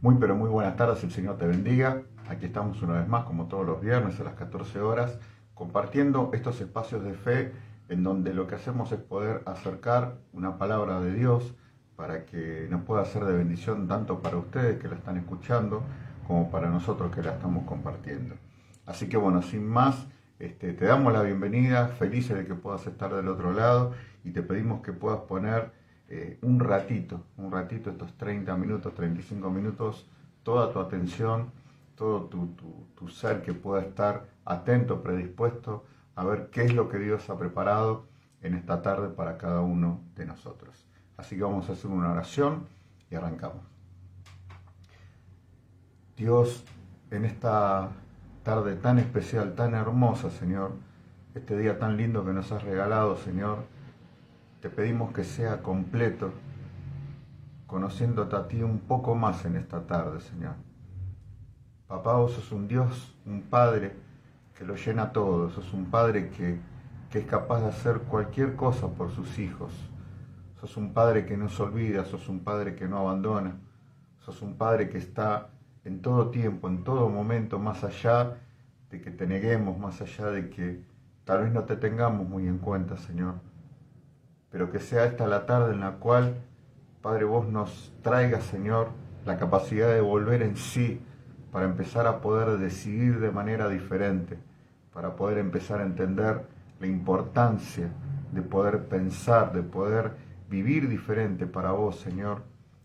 Muy pero muy buenas tardes, el Señor te bendiga. Aquí estamos una vez más, como todos los viernes a las 14 horas, compartiendo estos espacios de fe en donde lo que hacemos es poder acercar una palabra de Dios para que nos pueda ser de bendición tanto para ustedes que la están escuchando como para nosotros que la estamos compartiendo. Así que bueno, sin más, te damos la bienvenida, felices de que puedas estar del otro lado y te pedimos que puedas poner un ratito, estos 30 minutos, 35 minutos, toda tu atención, todo tu ser que pueda estar atento, predispuesto a ver qué es lo que Dios ha preparado en esta tarde para cada uno de nosotros. Así que vamos a hacer una oración y arrancamos. Dios, en esta tarde tan especial, tan hermosa, Señor, este día tan lindo que nos has regalado, Señor, te pedimos que sea completo, conociéndote a ti un poco más en esta tarde, Señor. Papá, vos sos un Dios, un Padre que lo llena todo, sos un Padre que es capaz de hacer cualquier cosa por sus hijos. Sos un Padre que no se olvida, sos un Padre que no abandona, sos un Padre que está en todo tiempo, en todo momento, más allá de que te neguemos, más allá de que tal vez no te tengamos muy en cuenta, Señor. Pero que sea esta la tarde en la cual, Padre, vos nos traigas, Señor, la capacidad de volver en sí para empezar a poder decidir de manera diferente, para poder empezar a entender la importancia de poder pensar, de poder vivir diferente para vos, Señor,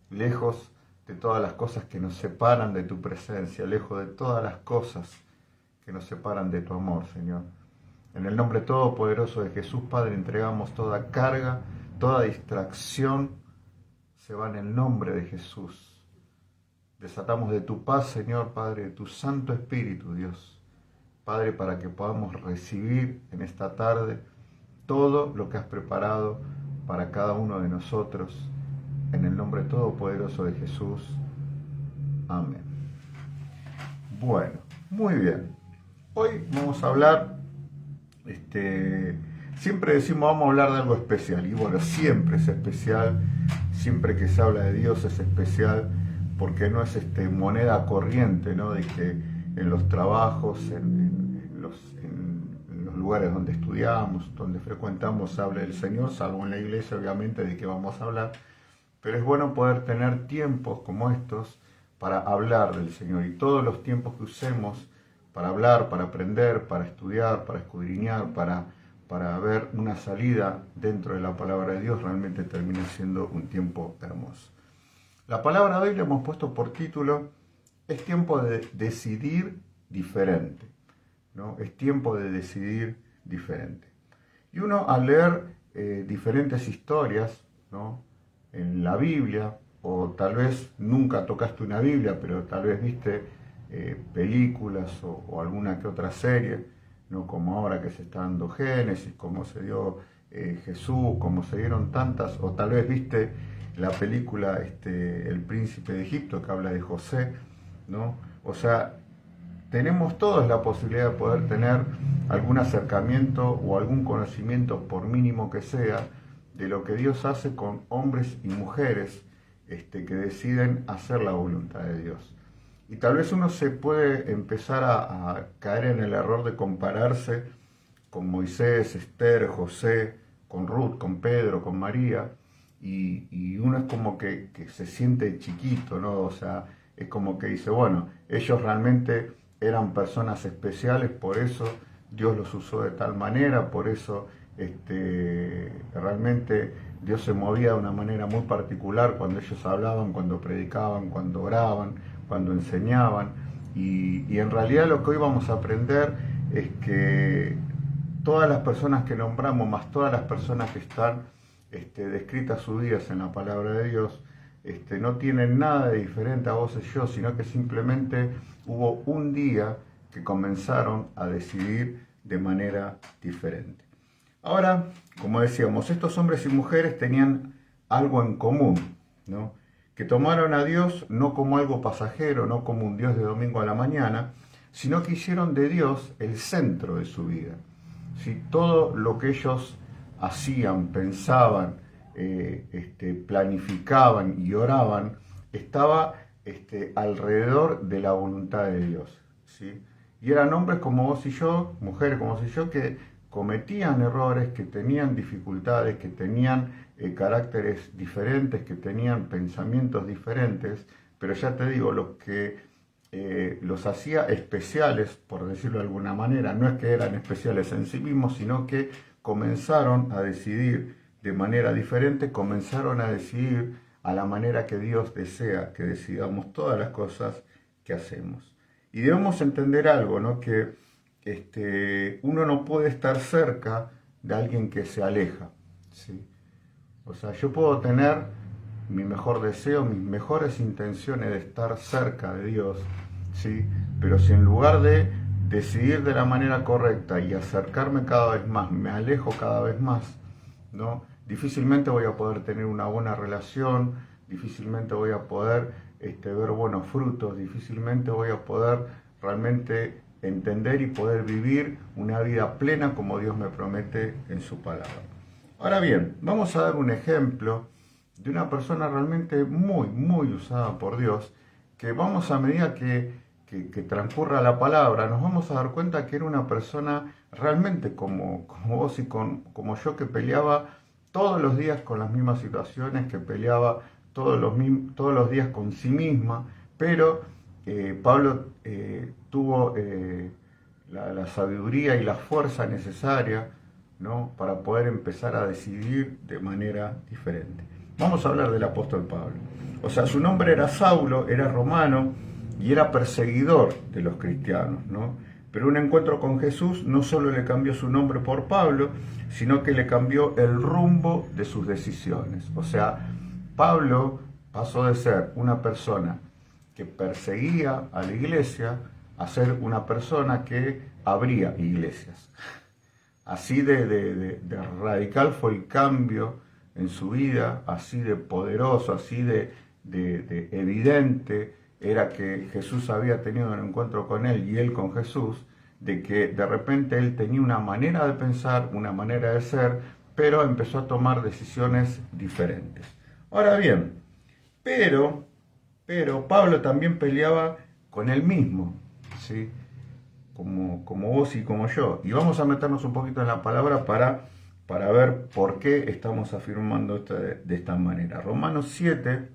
lejos de todas las cosas que nos separan de tu presencia, lejos de todas las cosas que nos separan de tu amor, Señor. En el nombre todopoderoso de Jesús, Padre, entregamos toda carga, toda distracción, se va en el nombre de Jesús. Desatamos de tu paz, Señor, Padre, de tu Santo Espíritu, Dios. Padre, para que podamos recibir en esta tarde todo lo que has preparado para cada uno de nosotros. En el nombre todopoderoso de Jesús. Amén. Bueno, muy bien. Hoy vamos a hablar... siempre decimos vamos a hablar de algo especial y bueno, siempre es especial, siempre que se habla de Dios es especial porque no es moneda corriente, ¿no? De que en los trabajos, en los lugares donde estudiamos, donde frecuentamos se hable del Señor, salvo en la iglesia obviamente de que vamos a hablar, pero es bueno poder tener tiempos como estos para hablar del Señor y todos los tiempos que usemos para hablar, para aprender, para estudiar, para escudriñar, para ver una salida dentro de la palabra de Dios, realmente termina siendo un tiempo hermoso. La palabra de hoy le hemos puesto por título, es tiempo de decidir diferente, ¿no? Es tiempo de decidir diferente. Y uno al leer diferentes historias, ¿no? En la Biblia, o tal vez nunca tocaste una Biblia, pero tal vez viste películas o alguna que otra serie, ¿no? Como ahora que se está dando Génesis, como se dio Jesús, como se dieron tantas, o tal vez viste la película El Príncipe de Egipto que habla de José, ¿no? O sea, tenemos todos la posibilidad de poder tener algún acercamiento o algún conocimiento, por mínimo que sea, de lo que Dios hace con hombres y mujeres que deciden hacer la voluntad de Dios. Y tal vez uno se puede empezar a caer en el error de compararse con Moisés, Esther, José, con Ruth, con Pedro, con María, y uno es como que se siente chiquito, ¿no? O sea, es como que dice, bueno, ellos realmente eran personas especiales, por eso Dios los usó de tal manera, por eso realmente Dios se movía de una manera muy particular cuando ellos hablaban, cuando predicaban, cuando oraban, cuando enseñaban, y en realidad lo que hoy vamos a aprender es que todas las personas que nombramos, más todas las personas que están descritas sus vidas en la palabra de Dios, no tienen nada de diferente a vos y yo, sino que simplemente hubo un día que comenzaron a decidir de manera diferente. Ahora, como decíamos, estos hombres y mujeres tenían algo en común, ¿no? Que tomaron a Dios no como algo pasajero, no como un Dios de domingo a la mañana, sino que hicieron de Dios el centro de su vida. ¿Sí? Todo lo que ellos hacían, pensaban, planificaban y oraban, estaba alrededor de la voluntad de Dios, ¿sí? Y eran hombres como vos y yo, mujeres como vos y yo, que cometían errores, que tenían dificultades, que tenían caracteres diferentes, que tenían pensamientos diferentes, pero ya te digo, lo que los hacía especiales, por decirlo de alguna manera, no es que eran especiales en sí mismos, sino que comenzaron a decidir de manera diferente, comenzaron a decidir a la manera que Dios desea que decidamos todas las cosas que hacemos. Y debemos entender algo, ¿no? Que uno no puede estar cerca de alguien que se aleja, ¿sí? O sea, yo puedo tener mi mejor deseo, mis mejores intenciones de estar cerca de Dios, ¿sí? Pero si en lugar de decidir de la manera correcta y acercarme cada vez más, me alejo cada vez más, ¿no? Difícilmente voy a poder tener una buena relación, difícilmente voy a poder ver buenos frutos, difícilmente voy a poder realmente entender y poder vivir una vida plena como Dios me promete en su palabra. Ahora bien, vamos a dar un ejemplo de una persona realmente muy, muy usada por Dios, que vamos a medida que transcurra la palabra, nos vamos a dar cuenta que era una persona realmente como vos y como yo, que peleaba todos los días con las mismas situaciones, que peleaba todos los días con sí misma, pero Pablo tuvo la sabiduría y la fuerza necesaria, ¿no? Para poder empezar a decidir de manera diferente. Vamos a hablar del apóstol Pablo. O sea, su nombre era Saulo, era romano y era perseguidor de los cristianos, ¿no? Pero un encuentro con Jesús no solo le cambió su nombre por Pablo, sino que le cambió el rumbo de sus decisiones. O sea, Pablo pasó de ser una persona que perseguía a la iglesia a ser una persona que abría iglesias. Así de radical fue el cambio en su vida, así de poderoso, así de evidente era que Jesús había tenido un encuentro con él y él con Jesús, de que de repente él tenía una manera de pensar, una manera de ser, pero empezó a tomar decisiones diferentes. Ahora bien, pero Pablo también peleaba con él mismo, ¿sí? Como vos y como yo. Y vamos a meternos un poquito en la palabra para ver por qué estamos afirmando esto de esta manera. Romanos 7,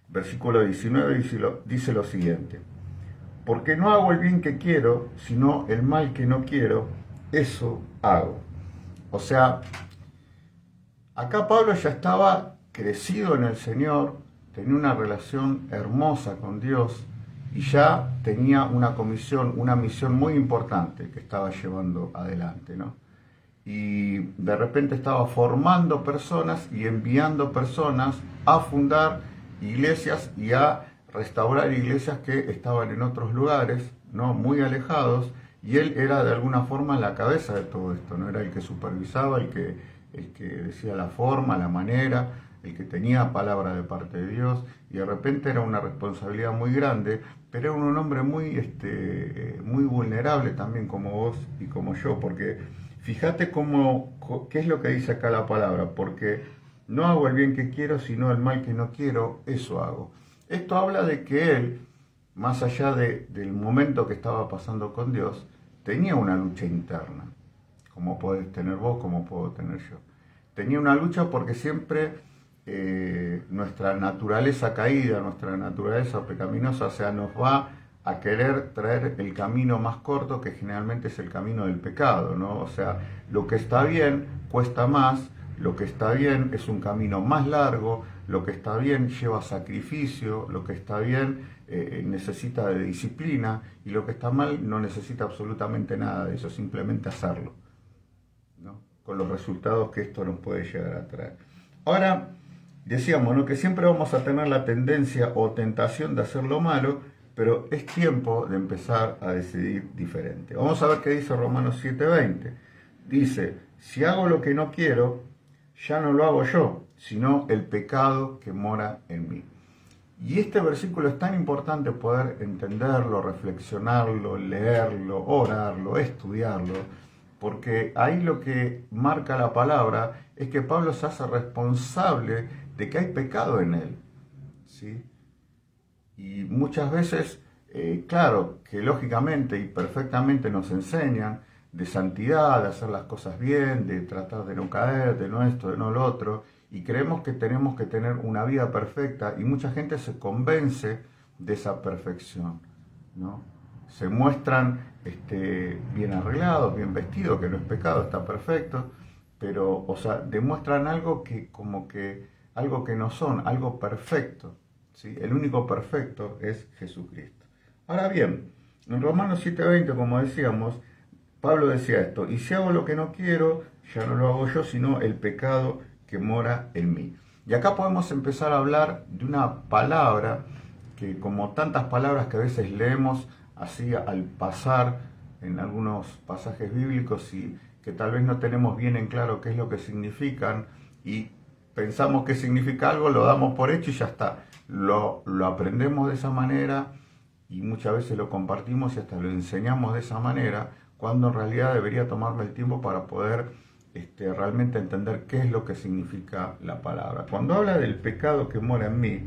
versículo 19 dice lo siguiente: porque no hago el bien que quiero, sino el mal que no quiero, eso hago. O sea, acá Pablo ya estaba crecido en el Señor, tenía una relación hermosa con Dios y ya tenía una misión muy importante que estaba llevando adelante, ¿no? Y de repente estaba formando personas y enviando personas a fundar iglesias y a restaurar iglesias que estaban en otros lugares, ¿no? Muy alejados, y él era de alguna forma la cabeza de todo esto, ¿no? Era el que supervisaba, el que decía la forma, la manera, el que tenía palabra de parte de Dios, y de repente era una responsabilidad muy grande, pero era un hombre muy vulnerable también, como vos y como yo, porque fíjate qué es lo que dice acá la palabra: porque no hago el bien que quiero, sino el mal que no quiero, eso hago. Esto habla de que él, más allá del momento que estaba pasando con Dios, tenía una lucha interna, como podés tener vos, como puedo tener yo. Tenía una lucha porque siempre nuestra naturaleza caída, nuestra naturaleza pecaminosa, o sea, nos va a querer traer el camino más corto, que generalmente es el camino del pecado, ¿no? O sea, lo que está bien cuesta más, lo que está bien es un camino más largo, lo que está bien lleva sacrificio, lo que está bien necesita de disciplina, y lo que está mal no necesita absolutamente nada de eso, simplemente hacerlo, ¿no? Con los resultados que esto nos puede llegar a traer. Ahora, decíamos, ¿no?, que siempre vamos a tener la tendencia o tentación de hacer lo malo, pero es tiempo de empezar a decidir diferente. Vamos a ver qué dice Romanos 7:20. Dice: si hago lo que no quiero, ya no lo hago yo, sino el pecado que mora en mí. Y este versículo es tan importante poder entenderlo, reflexionarlo, leerlo, orarlo, estudiarlo, porque ahí lo que marca la palabra es que Pablo se hace responsable de que hay pecado en él, ¿sí? Y muchas veces, claro, que lógicamente y perfectamente nos enseñan de santidad, de hacer las cosas bien, de tratar de no caer, de no esto, de no lo otro, y creemos que tenemos que tener una vida perfecta y mucha gente se convence de esa perfección, ¿no? Se muestran bien arreglados, bien vestidos, que no es pecado, está perfecto, pero, o sea, demuestran algo que como que, algo que no son, algo perfecto, ¿sí? El único perfecto es Jesucristo. Ahora bien, en Romanos 7:20, como decíamos, Pablo decía esto: y si hago lo que no quiero, ya no lo hago yo, sino el pecado que mora en mí. Y acá podemos empezar a hablar de una palabra que, como tantas palabras que a veces leemos así al pasar en algunos pasajes bíblicos y que tal vez no tenemos bien en claro qué es lo que significan y pensamos que significa algo, lo damos por hecho y ya está. Lo aprendemos de esa manera y muchas veces lo compartimos y hasta lo enseñamos de esa manera, cuando en realidad debería tomarme el tiempo para poder realmente entender qué es lo que significa la palabra. Cuando habla del pecado que mora en mí,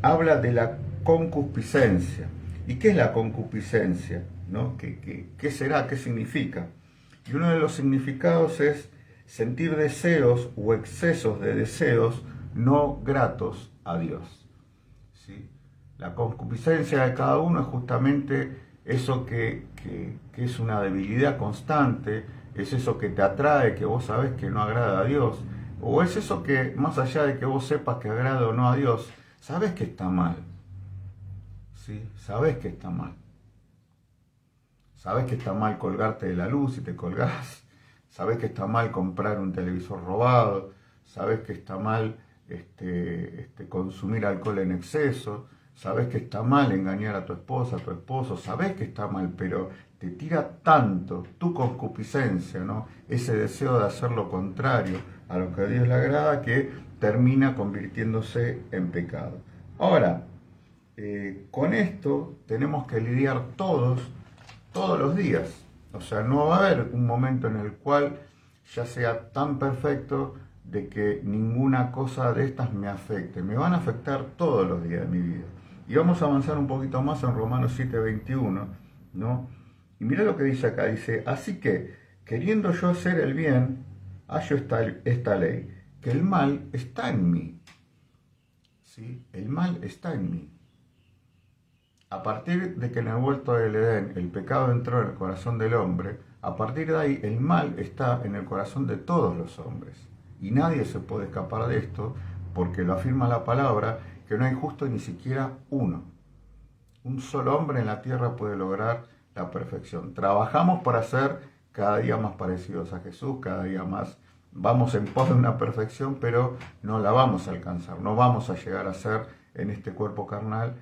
habla de la concupiscencia. ¿Y qué es la concupiscencia? ¿No? ¿Qué será? ¿Qué significa? Y uno de los significados es sentir deseos o excesos de deseos no gratos a Dios. ¿Sí? La concupiscencia de cada uno es justamente eso que es una debilidad constante, es eso que te atrae, que vos sabés que no agrada a Dios, o es eso que, más allá de que vos sepas que agrada o no a Dios, sabés que está mal. ¿Sí? Sabés que está mal. Sabés que está mal colgarte de la luz y te colgás. Sabés que está mal comprar un televisor robado. Sabés que está mal consumir alcohol en exceso. Sabés que está mal engañar a tu esposa, a tu esposo. Sabés que está mal, pero te tira tanto tu concupiscencia, ¿no? Ese deseo de hacer lo contrario a lo que a Dios le agrada, que termina convirtiéndose en pecado. Ahora, con esto tenemos que lidiar todos los días. O sea, no va a haber un momento en el cual ya sea tan perfecto de que ninguna cosa de estas me afecte. Me van a afectar todos los días de mi vida. Y vamos a avanzar un poquito más en Romanos 7:21, ¿no? Y mira lo que dice acá, dice: así que, queriendo yo hacer el bien, hallo esta ley, que el mal está en mí. ¿Sí? El mal está en mí. A partir de que en el huerto del Edén el pecado entró en el corazón del hombre, a partir de ahí el mal está en el corazón de todos los hombres. Y nadie se puede escapar de esto, porque lo afirma la palabra, que no hay justo ni siquiera uno. Un solo hombre en la tierra puede lograr la perfección. Trabajamos para ser cada día más parecidos a Jesús, cada día más vamos en pos de una perfección, pero no la vamos a alcanzar, no vamos a llegar a ser en este cuerpo carnal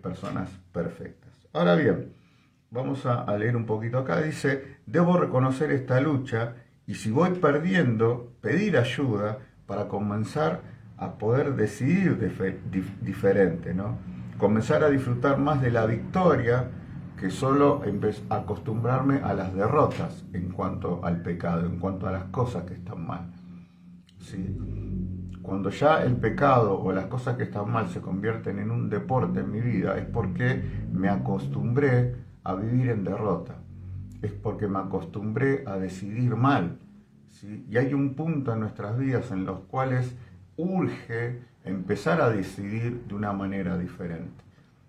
personas perfectas. Ahora bien, vamos a leer un poquito acá. Dice: debo reconocer esta lucha y si voy perdiendo, pedir ayuda para comenzar a poder decidir diferente, ¿no? Comenzar a disfrutar más de la victoria que solo acostumbrarme a las derrotas en cuanto al pecado, en cuanto a las cosas que están mal. ¿Sí? Cuando ya el pecado o las cosas que están mal se convierten en un deporte en mi vida, es porque me acostumbré a vivir en derrota. Es porque me acostumbré a decidir mal. ¿Sí? Y hay un punto en nuestras vidas en los cuales urge empezar a decidir de una manera diferente.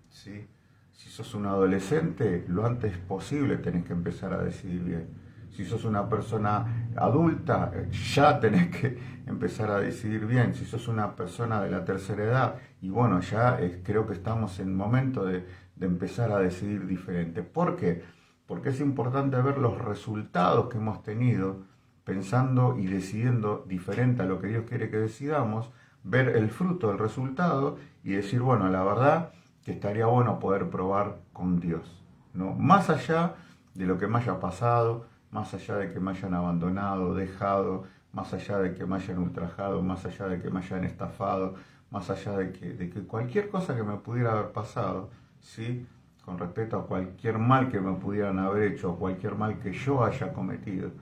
¿Sí? Si sos un adolescente, lo antes posible tenés que empezar a decidir bien. Si sos una persona adulta, ya tenés que empezar a decidir bien. Si sos una persona de la tercera edad, y bueno, ya creo que estamos en momento de empezar a decidir diferente. ¿Por qué? Porque es importante ver los resultados que hemos tenido pensando y decidiendo diferente a lo que Dios quiere que decidamos, ver el fruto del resultado y decir, bueno, la verdad que estaría bueno poder probar con Dios, ¿no? Más allá de lo que me haya pasado, más allá de que me hayan abandonado, dejado, más allá de que me hayan ultrajado, más allá de que me hayan estafado, más allá de que cualquier cosa que me pudiera haber pasado, ¿sí? Con respecto a cualquier mal que me pudieran haber hecho, o cualquier mal que yo haya cometido,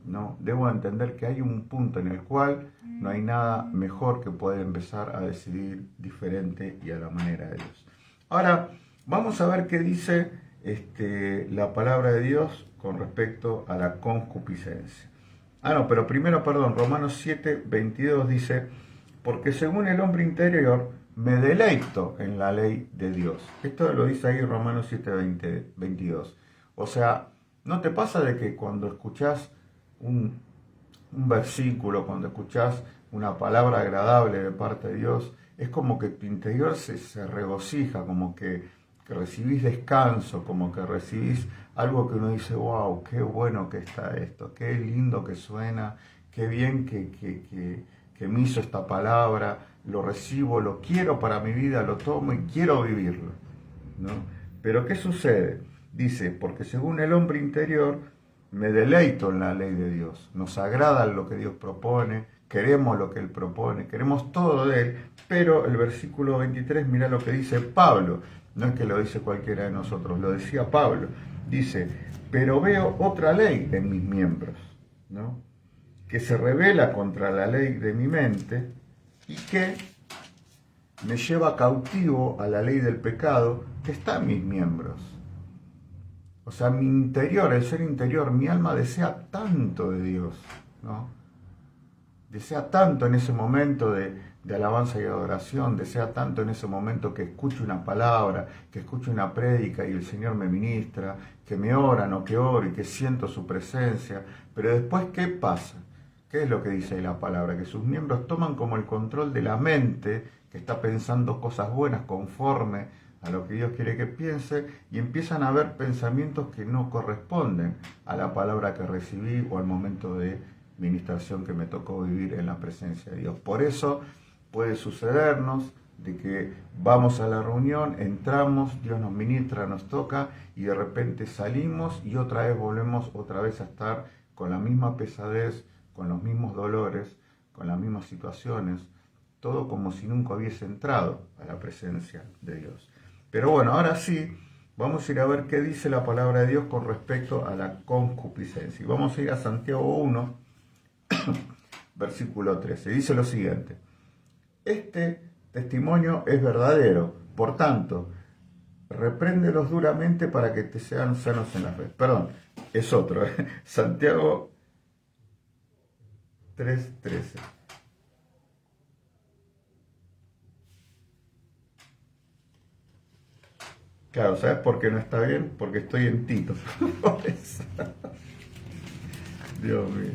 ¿no? Debo entender que hay un punto en el cual no hay nada mejor que poder empezar a decidir diferente y a la manera de Dios. Ahora, vamos a ver qué dice la palabra de Dios con respecto a la concupiscencia. No, pero primero, perdón, Romanos 7:22 dice, porque según el hombre interior me deleito en la ley de Dios. Esto lo dice ahí Romanos 7:22. O sea, ¿no te pasa de que cuando escuchás un versículo, cuando escuchás una palabra agradable de parte de Dios, es como que tu interior se regocija, como que recibís descanso, como que recibís algo que uno dice, wow, qué bueno que está esto, qué lindo que suena, qué bien que me hizo esta palabra, lo recibo, lo quiero para mi vida, lo tomo y quiero vivirlo, ¿no? Pero ¿qué sucede? Dice, porque según el hombre interior, me deleito en la ley de Dios, nos agrada lo que Dios propone, queremos lo que Él propone, queremos todo de Él, pero el versículo 23, mira lo que dice Pablo, no es que lo dice cualquiera de nosotros, lo decía Pablo, dice, pero veo otra ley en mis miembros, ¿no? Que se revela contra la ley de mi mente y que me lleva cautivo a la ley del pecado que está en mis miembros. O sea, mi interior, el ser interior, mi alma desea tanto de Dios, ¿no? Desea tanto en ese momento de alabanza y adoración, desea tanto en ese momento que escuche una palabra, que escuche una prédica y el Señor me ministra, que me oran o que oro y que siento su presencia. Pero después, ¿qué pasa? ¿Qué es lo que dice ahí la palabra? Que sus miembros toman como el control de la mente, que está pensando cosas buenas conforme a lo que Dios quiere que piense, y empiezan a haber pensamientos que no corresponden a la palabra que recibí o al momento de ministración que me tocó vivir en la presencia de Dios. Por eso puede sucedernos de que vamos a la reunión, entramos, Dios nos ministra, nos toca y de repente salimos y otra vez volvemos otra vez a estar con la misma pesadez, con los mismos dolores, con las mismas situaciones, todo como si nunca hubiese entrado a la presencia de Dios. Pero bueno, ahora sí, vamos a ir a ver qué dice la palabra de Dios con respecto a la concupiscencia. Y vamos a ir a Santiago 1, versículo 13. Dice lo siguiente, este testimonio es verdadero, por tanto, repréndelos duramente para que te sean sanos en la fe. Perdón, es otro, Santiago 3:13. Claro, ¿sabes por qué no está bien? Porque estoy en Tito. Por eso. Dios mío.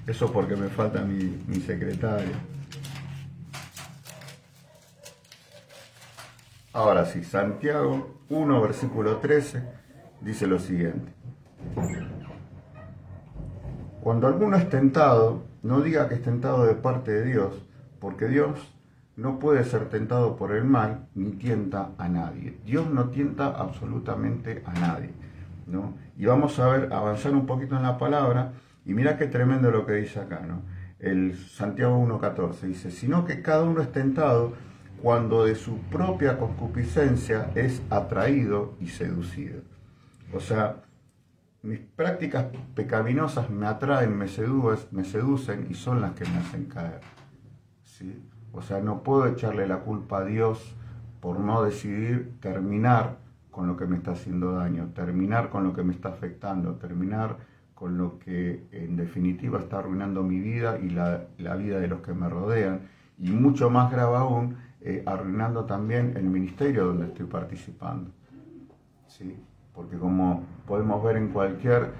Eso porque me falta mi secretaria. Ahora sí, Santiago 1, versículo 13, dice lo siguiente. Cuando alguno es tentado, no diga que es tentado de parte de Dios, porque Dios no puede ser tentado por el mal, ni tienta a nadie. Dios no tienta absolutamente a nadie, ¿no? Y vamos a ver, avanzar un poquito en la palabra, y mira qué tremendo lo que dice acá, ¿no? El Santiago 1:14 dice, sino que cada uno es tentado cuando de su propia concupiscencia es atraído y seducido. O sea, mis prácticas pecaminosas me atraen, me seducen y son las que me hacen caer, ¿sí? O sea, no puedo echarle la culpa a Dios por no decidir terminar con lo que me está haciendo daño, terminar con lo que me está afectando, terminar con lo que en definitiva está arruinando mi vida y la vida de los que me rodean, y mucho más grave aún, arruinando también el ministerio donde estoy participando, ¿sí? Porque como podemos ver en cualquier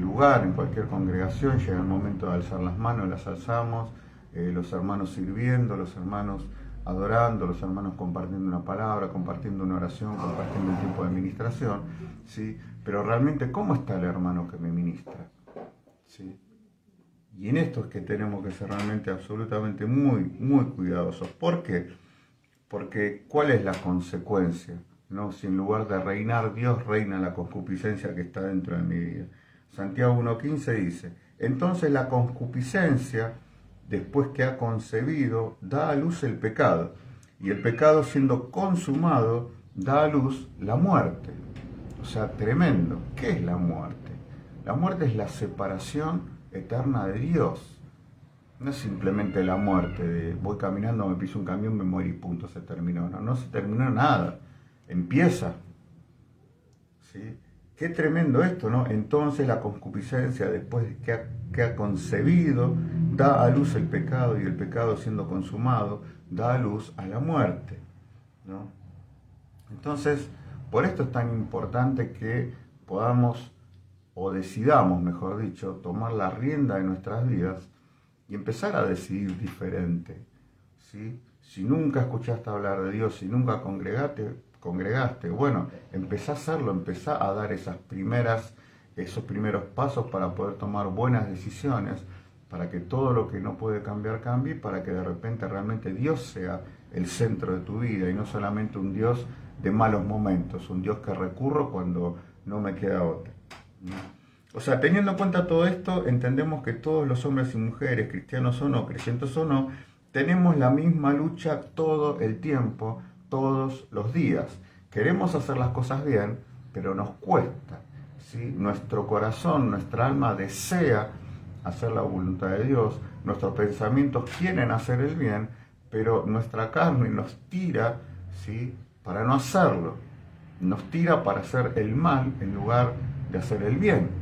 lugar, en cualquier congregación, llega el momento de alzar las manos, las alzamos, los hermanos sirviendo, los hermanos adorando, los hermanos compartiendo una palabra, compartiendo una oración, compartiendo un tiempo de ministración, ¿sí? Pero realmente, ¿cómo está el hermano que me ministra? ¿Sí? Y en esto es que tenemos que ser realmente absolutamente muy, muy cuidadosos. ¿Por qué? Porque ¿cuál es la consecuencia? ¿No? Si en lugar de reinar Dios, reina la concupiscencia que está dentro de mi vida. Santiago 1:15 dice, entonces la concupiscencia, después que ha concebido, da a luz el pecado, y el pecado siendo consumado, da a luz la muerte. O sea, tremendo. ¿Qué es la muerte? La muerte es la separación eterna de Dios, No es simplemente la muerte, de voy caminando, me piso un camión, me muero y punto, se terminó. No, no se terminó nada. Empieza. ¿Sí? Qué tremendo esto, ¿no? Entonces la concupiscencia, después de que ha concebido, da a luz el pecado y el pecado siendo consumado, da a luz a la muerte, ¿no? Entonces, por esto es tan importante que podamos, o decidamos, mejor dicho, tomar la rienda de nuestras vidas y empezar a decidir diferente, ¿sí? Si nunca escuchaste hablar de Dios, si nunca congregaste, bueno, empezá a hacerlo, empezá a dar esos primeros pasos para poder tomar buenas decisiones, para que todo lo que no puede cambiar cambie, para que de repente realmente Dios sea el centro de tu vida y no solamente un Dios de malos momentos, un Dios que recurro cuando no me queda otra, ¿no? O sea, teniendo en cuenta todo esto, entendemos que todos los hombres y mujeres, cristianos o no, creyentes o no, tenemos la misma lucha todo el tiempo, todos los días. Queremos hacer las cosas bien, pero nos cuesta, ¿sí? Nuestro corazón, nuestra alma desea hacer la voluntad de Dios, nuestros pensamientos quieren hacer el bien, pero nuestra carne nos tira, ¿sí?, para no hacerlo. Nos tira para hacer el mal en lugar de hacer el bien.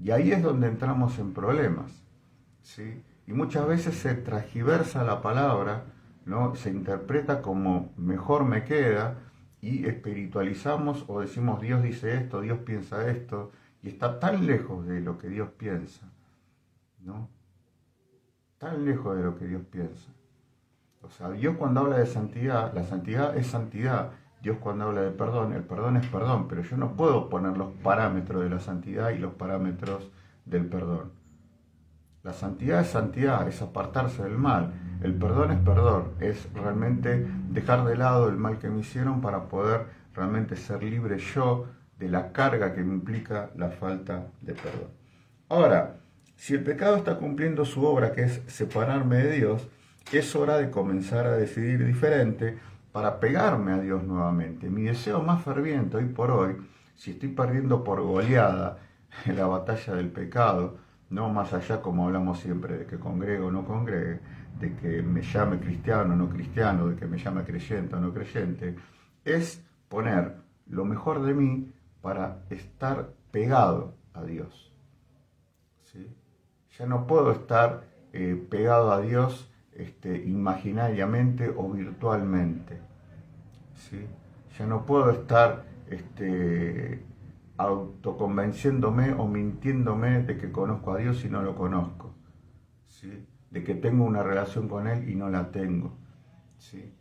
Y ahí es donde entramos en problemas, ¿sí? Y muchas veces se transgiversa la palabra, ¿no? Se interpreta como mejor me queda y espiritualizamos o decimos Dios dice esto, Dios piensa esto, y está tan lejos de lo que Dios piensa, ¿no? Tan lejos de lo que Dios piensa. O sea, Dios cuando habla de santidad, la santidad es santidad. Dios cuando habla de perdón, el perdón es perdón, pero yo no puedo poner los parámetros de la santidad y los parámetros del perdón. La santidad, es apartarse del mal. El perdón es perdón, es realmente dejar de lado el mal que me hicieron para poder realmente ser libre yo de la carga que me implica la falta de perdón. Ahora, si el pecado está cumpliendo su obra, que es separarme de Dios, es hora de comenzar a decidir diferente para pegarme a Dios nuevamente. Mi deseo más ferviente hoy por hoy, si estoy perdiendo por goleada en la batalla del pecado, no más allá como hablamos siempre de que congregue o no congregue, de que me llame cristiano o no cristiano, de que me llame creyente o no creyente, es poner lo mejor de mí para estar pegado a Dios, ¿sí? Ya no puedo estar pegado a Dios imaginariamente o virtualmente, ¿sí? Ya no puedo estar autoconvenciéndome o mintiéndome de que conozco a Dios y no lo conozco, ¿sí? De que tengo una relación con Él y no la tengo, ¿sí?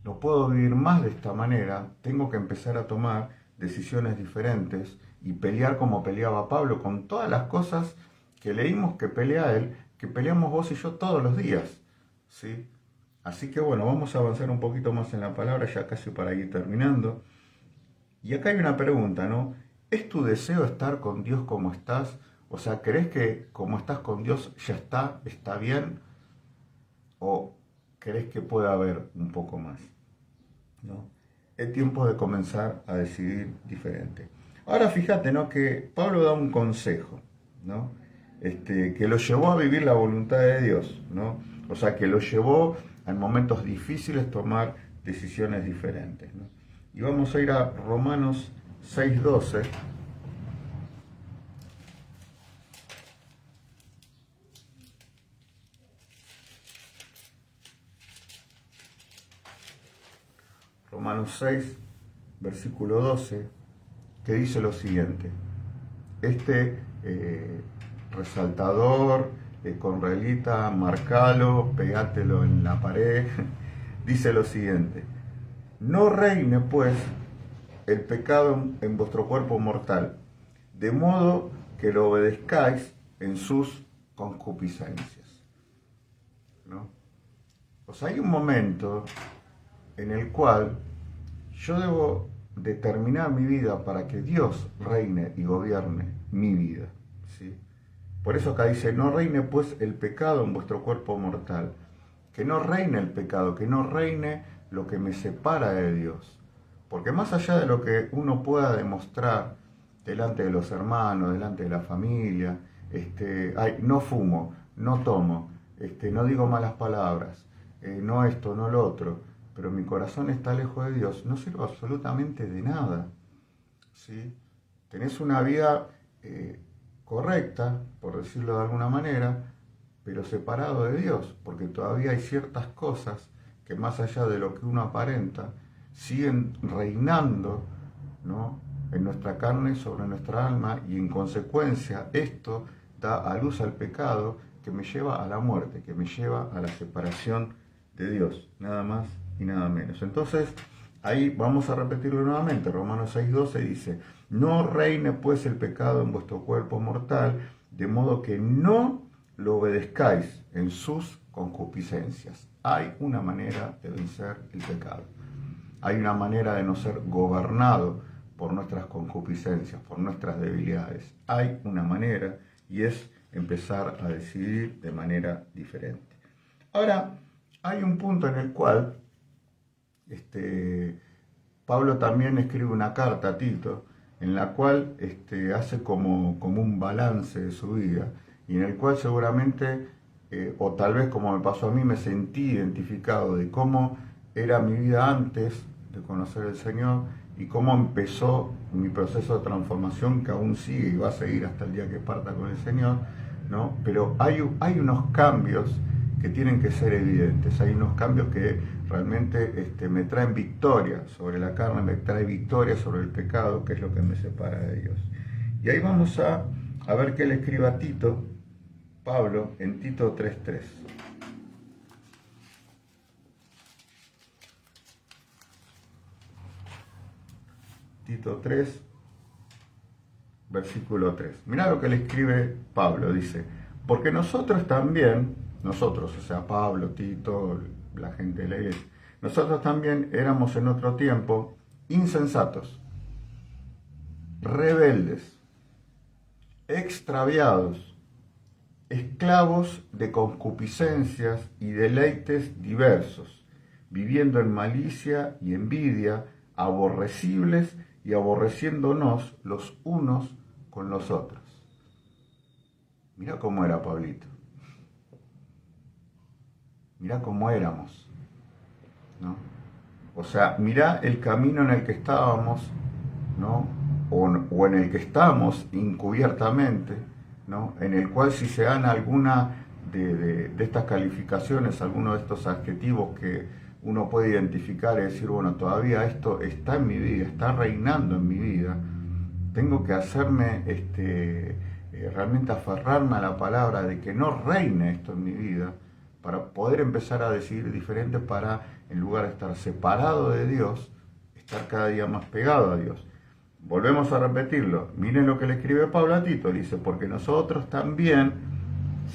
No puedo vivir más de esta manera, tengo que empezar a tomar decisiones diferentes y pelear como peleaba Pablo con todas las cosas que leímos que pelea él, que peleamos vos y yo todos los días, ¿sí? Así que bueno, vamos a avanzar un poquito más en la palabra, ya casi para ir terminando. Y acá hay una pregunta, ¿no? ¿Es tu deseo estar con Dios como estás? O sea, ¿crees que como estás con Dios ya está bien? ¿O crees que puede haber un poco más, ¿no? Es tiempo de comenzar a decidir diferente. Ahora fíjate, ¿no?, que Pablo da un consejo, ¿no? Que lo llevó a vivir la voluntad de Dios, ¿no? O sea, que lo llevó en momentos difíciles tomar decisiones diferentes, ¿no? Y vamos a ir a Romanos 6:12. Romanos 6, versículo 12, que dice lo siguiente. Resaltador, con reglita, marcalo, pegátelo en la pared, dice lo siguiente. No reine, pues, el pecado en vuestro cuerpo mortal, de modo que lo obedezcáis en sus concupiscencias, ¿no? O sea, hay un momento en el cual yo debo determinar mi vida para que Dios reine y gobierne mi vida, ¿sí? Por eso acá dice, no reine pues el pecado en vuestro cuerpo mortal. Que no reine el pecado, que no reine lo que me separa de Dios. Porque más allá de lo que uno pueda demostrar delante de los hermanos, delante de la familia, ay, no fumo, no tomo, no digo malas palabras, no esto, no lo otro, pero mi corazón está lejos de Dios, no sirve absolutamente de nada. ¿Sí? Tenés una vida correcta, por decirlo de alguna manera, pero separado de Dios, porque todavía hay ciertas cosas que más allá de lo que uno aparenta, siguen reinando, ¿no?, en nuestra carne sobre nuestra alma, y en consecuencia esto da a luz al pecado que me lleva a la muerte, que me lleva a la separación de Dios, nada más y nada menos. Entonces, ahí vamos a repetirlo nuevamente. Romanos 6:12 dice: no reine pues el pecado en vuestro cuerpo mortal, de modo que no lo obedezcáis en sus concupiscencias. Hay una manera de vencer el pecado. Hay una manera de no ser gobernado por nuestras concupiscencias, por nuestras debilidades. Hay una manera, y es empezar a decidir de manera diferente. Ahora, hay un punto en el cual Pablo también escribe una carta a Tito, en la cual hace como un balance de su vida, y en el cual seguramente, o tal vez como me pasó a mí, me sentí identificado de cómo era mi vida antes de conocer al Señor y cómo empezó mi proceso de transformación, que aún sigue y va a seguir hasta el día que parta con el Señor, ¿no? Pero hay unos cambios que tienen que ser evidentes, hay unos cambios que realmente me traen victoria sobre la carne, me trae victoria sobre el pecado, que es lo que me separa de Dios. Y ahí vamos a ver qué le escribe a Tito, Pablo, en Tito 3:3. Tito 3, versículo 3. Mirá lo que le escribe Pablo, dice: porque nosotros también, nosotros, o sea, Pablo, Tito, la gente de la iglesia, nosotros también éramos en otro tiempo insensatos, rebeldes, extraviados, esclavos de concupiscencias y deleites diversos, viviendo en malicia y envidia, aborrecibles y aborreciéndonos los unos con los otros. Mirá cómo era Pablito. Mirá cómo éramos, ¿no? O sea, mirá el camino en el que estábamos, ¿no? O en el que estamos encubiertamente, ¿no? En el cual, si se dan alguna de estas calificaciones, alguno de estos adjetivos que uno puede identificar y decir, bueno, todavía esto está en mi vida, está reinando en mi vida, tengo que hacerme, realmente aferrarme a la palabra de que no reine esto en mi vida, para poder empezar a decidir diferente, para, en lugar de estar separado de Dios, estar cada día más pegado a Dios. Volvemos a repetirlo. Miren lo que le escribe Pablo a Tito. Dice: porque nosotros también,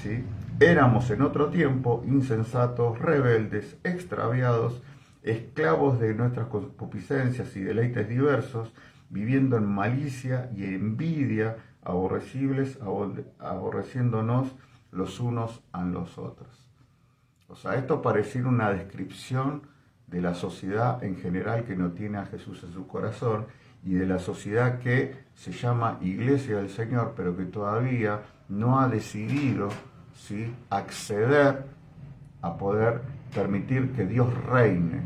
¿sí?, éramos en otro tiempo insensatos, rebeldes, extraviados, esclavos de nuestras concupiscencias y deleites diversos, viviendo en malicia y envidia, aborrecibles, aborreciéndonos los unos a los otros. O sea, esto pareciera una descripción de la sociedad en general que no tiene a Jesús en su corazón, y de la sociedad que se llama Iglesia del Señor, pero que todavía no ha decidido, ¿sí?, acceder a poder permitir que Dios reine,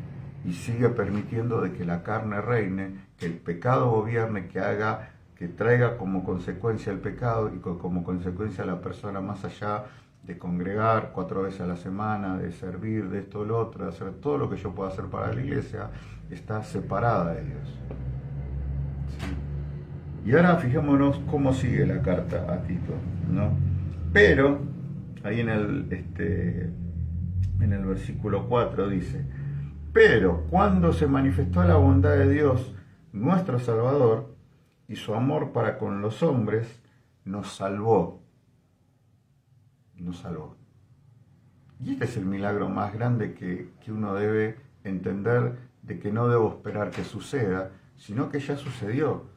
y sigue permitiendo de que la carne reine, que el pecado gobierne, que traiga como consecuencia el pecado, y como consecuencia la persona, más allá de congregar 4 veces a la semana, de servir, de esto o lo otro, de hacer todo lo que yo pueda hacer para la iglesia, está separada de Dios. ¿Sí? Y ahora fijémonos cómo sigue la carta a Tito, ¿no? Pero, ahí en el versículo 4 dice: pero cuando se manifestó la bondad de Dios, nuestro Salvador, y su amor para con los hombres, nos salvó. Nos salvó. Y este es el milagro más grande que uno debe entender, de que no debo esperar que suceda, sino que ya sucedió.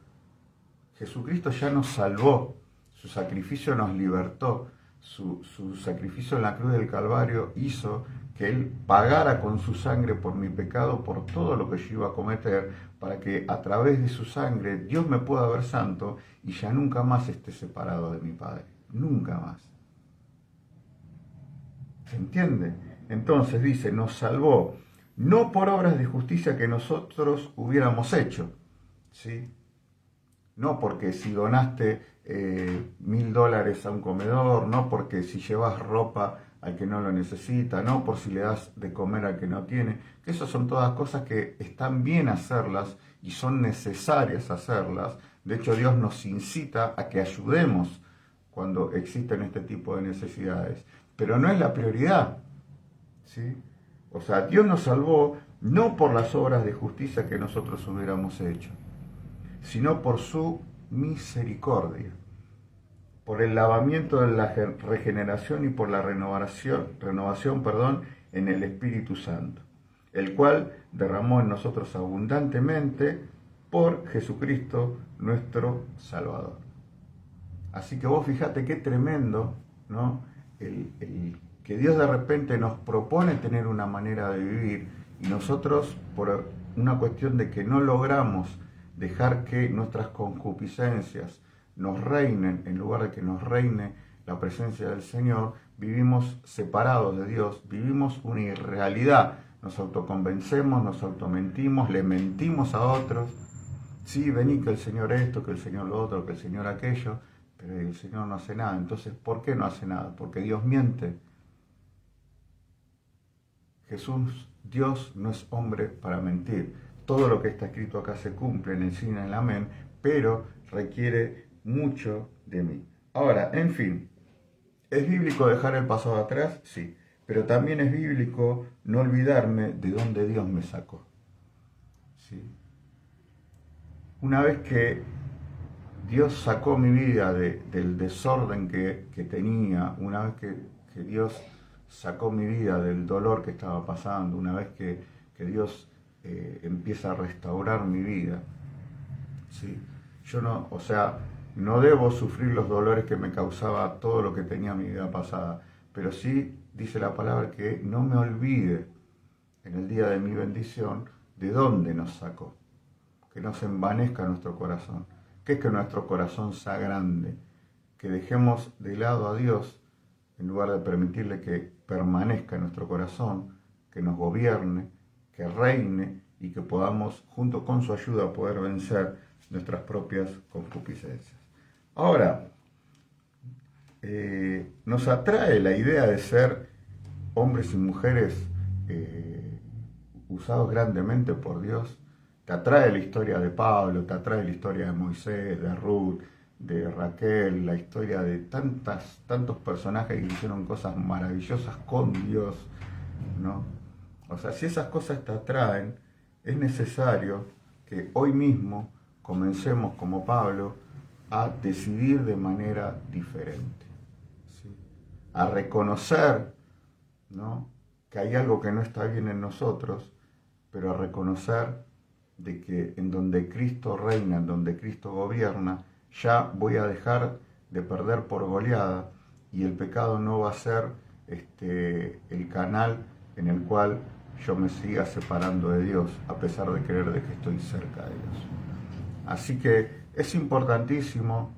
Jesucristo ya nos salvó, su sacrificio nos libertó, su sacrificio en la cruz del Calvario hizo que Él pagara con su sangre por mi pecado, por todo lo que yo iba a cometer, para que a través de su sangre Dios me pueda ver santo y ya nunca más esté separado de mi Padre, nunca más. ¿Se entiende? Entonces dice, nos salvó, no por obras de justicia que nosotros hubiéramos hecho, ¿sí? No porque si donaste $1.000 a un comedor, no porque si llevas ropa al que no lo necesita, no por si le das de comer al que no tiene, que esas son todas cosas que están bien hacerlas y son necesarias hacerlas. De hecho, Dios nos incita a que ayudemos cuando existen este tipo de necesidades, pero no es la prioridad, ¿sí? O sea, Dios nos salvó no por las obras de justicia que nosotros hubiéramos hecho, sino por su misericordia, por el lavamiento de la regeneración y por la renovación, en el Espíritu Santo, el cual derramó en nosotros abundantemente por Jesucristo nuestro Salvador. Así que vos fíjate qué tremendo, ¿no? Que Dios de repente nos propone tener una manera de vivir y nosotros, por una cuestión de que no logramos dejar que nuestras concupiscencias nos reinen, en lugar de que nos reine la presencia del Señor, vivimos separados de Dios, vivimos una irrealidad, nos autoconvencemos, nos automentimos, le mentimos a otros, sí, vení que el Señor esto, que el Señor lo otro, que el Señor aquello, pero el Señor no hace nada. Entonces, ¿por qué no hace nada? Porque Dios miente. Dios no es hombre para mentir. Todo lo que está escrito acá se cumple en el sí y en el amén, pero requiere mucho de mí. Ahora, en fin, ¿es bíblico dejar el pasado atrás? Sí, pero también es bíblico no olvidarme de dónde Dios me sacó. ¿Sí? Una vez que Dios sacó mi vida del desorden que tenía, una vez que Dios sacó mi vida del dolor que estaba pasando, una vez que Dios empieza a restaurar mi vida, ¿sí? Yo no, o sea, no debo sufrir los dolores que me causaba todo lo que tenía en mi vida pasada, pero sí dice la palabra que no me olvide en el día de mi bendición de dónde nos sacó, que no se envanezca nuestro corazón, que es que nuestro corazón sea grande, que dejemos de lado a Dios en lugar de permitirle que permanezca en nuestro corazón, que nos gobierne, que reine y que podamos, junto con su ayuda, poder vencer nuestras propias concupiscencias. Ahora, nos atrae la idea de ser hombres y mujeres usados grandemente por Dios. Te atrae la historia de Pablo, te atrae la historia de Moisés, de Ruth, de Raquel, la historia de tantos personajes que hicieron cosas maravillosas con Dios, ¿no? O sea, si esas cosas te atraen, es necesario que hoy mismo comencemos, como Pablo, a decidir de manera diferente, ¿sí? A reconocer, ¿no?, que hay algo que no está bien en nosotros, pero a reconocer de que en donde Cristo reina, en donde Cristo gobierna, ya voy a dejar de perder por goleada y el pecado no va a ser el canal en el cual yo me siga separando de Dios, a pesar de creer de que estoy cerca de Dios. Así que es importantísimo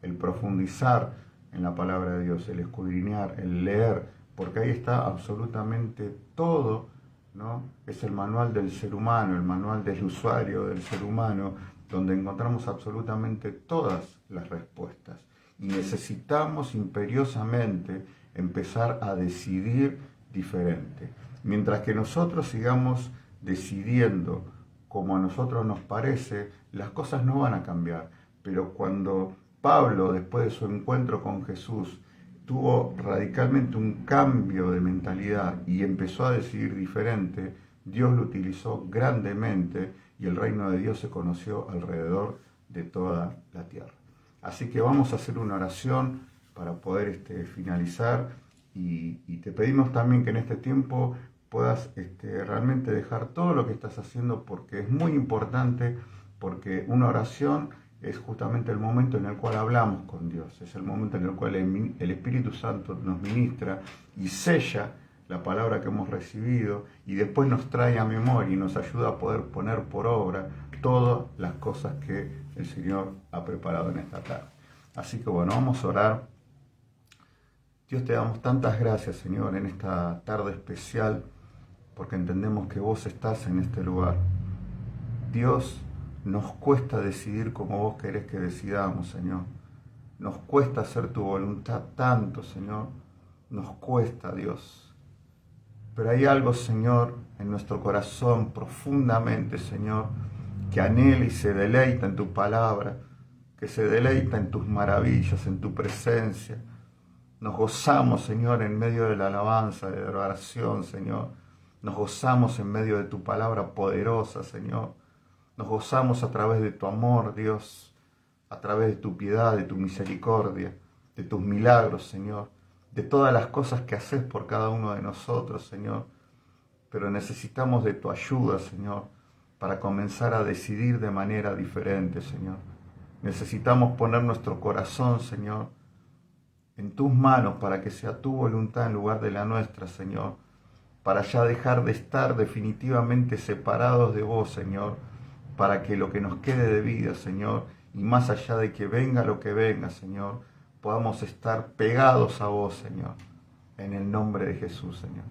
el profundizar en la palabra de Dios, el escudriñar, el leer, porque ahí está absolutamente todo, ¿no? Es el manual del ser humano, el manual del usuario del ser humano, donde encontramos absolutamente todas las respuestas. Y necesitamos imperiosamente empezar a decidir diferente. Mientras que nosotros sigamos decidiendo como a nosotros nos parece, las cosas no van a cambiar. Pero cuando Pablo, después de su encuentro con Jesús, tuvo radicalmente un cambio de mentalidad y empezó a decidir diferente, Dios lo utilizó grandemente y el reino de Dios se conoció alrededor de toda la tierra. Así que vamos a hacer una oración para poder finalizar y te pedimos también que en este tiempo puedas realmente dejar todo lo que estás haciendo, porque es muy importante, porque una oración es justamente el momento en el cual hablamos con Dios, es el momento en el cual el Espíritu Santo nos ministra y sella la palabra que hemos recibido y después nos trae a memoria y nos ayuda a poder poner por obra todas las cosas que el Señor ha preparado en esta tarde. Así que bueno, vamos a orar. Dios, te damos tantas gracias, Señor, en esta tarde especial, porque entendemos que vos estás en este lugar. Dios, nos cuesta decidir como vos querés que decidamos, Señor. Nos cuesta hacer tu voluntad tanto, Señor. Nos cuesta, Dios. Pero hay algo, Señor, en nuestro corazón profundamente, Señor, que anhela y se deleita en tu palabra, que se deleita en tus maravillas, en tu presencia. Nos gozamos, Señor, en medio de la alabanza, de la oración, Señor. Nos gozamos en medio de tu palabra poderosa, Señor. Nos gozamos a través de tu amor, Dios, a través de tu piedad, de tu misericordia, de tus milagros, Señor, de todas las cosas que haces por cada uno de nosotros, Señor. Pero necesitamos de tu ayuda, Señor, para comenzar a decidir de manera diferente, Señor. Necesitamos poner nuestro corazón, Señor, en tus manos para que sea tu voluntad en lugar de la nuestra, Señor. Para ya dejar de estar definitivamente separados de vos, Señor. Para que lo que nos quede de vida, Señor, y más allá de que venga lo que venga, Señor, podamos estar pegados a vos, Señor, en el nombre de Jesús, Señor.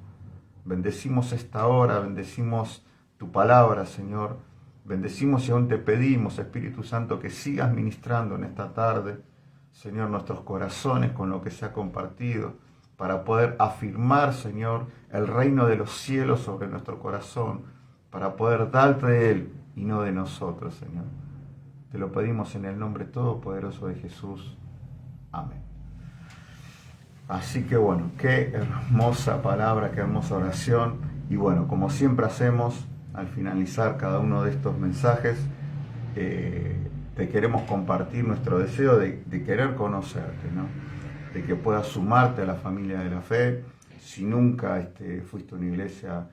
Bendecimos esta hora, bendecimos tu palabra, Señor. Bendecimos y aún te pedimos, Espíritu Santo, que sigas ministrando en esta tarde, Señor, nuestros corazones con lo que se ha compartido, para poder afirmar, Señor, el reino de los cielos sobre nuestro corazón, para poder darte de él y no de nosotros, Señor. Te lo pedimos en el nombre todopoderoso de Jesús. Amén. Así que bueno, qué hermosa palabra, qué hermosa oración. Y bueno, como siempre hacemos, al finalizar cada uno de estos mensajes, te queremos compartir nuestro deseo de querer conocerte, ¿no? De que puedas sumarte a la familia de la fe. Si nunca fuiste a una iglesia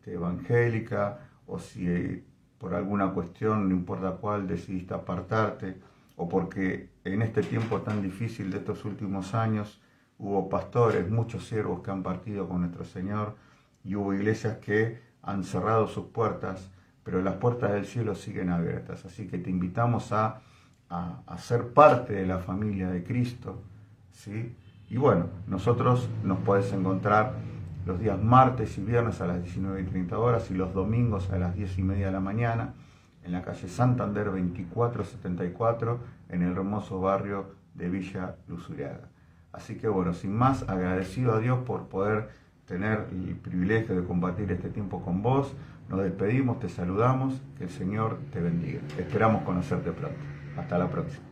evangélica, o si por alguna cuestión, no importa cuál, decidiste apartarte, o porque en este tiempo tan difícil de estos últimos años hubo pastores, muchos siervos que han partido con nuestro Señor, y hubo iglesias que han cerrado sus puertas, pero las puertas del cielo siguen abiertas. Así que te invitamos a ser parte de la familia de Cristo, ¿sí? Y bueno, nosotros nos podés encontrar los días martes y viernes a las 19:30 horas y los domingos a las 10:30 de la mañana en la calle Santander 2474 en el hermoso barrio de Villa Luzuriaga. Así que bueno, sin más, agradecido a Dios por poder tener el privilegio de compartir este tiempo con vos. Nos despedimos, te saludamos, que el Señor te bendiga. Esperamos conocerte pronto. Hasta la próxima.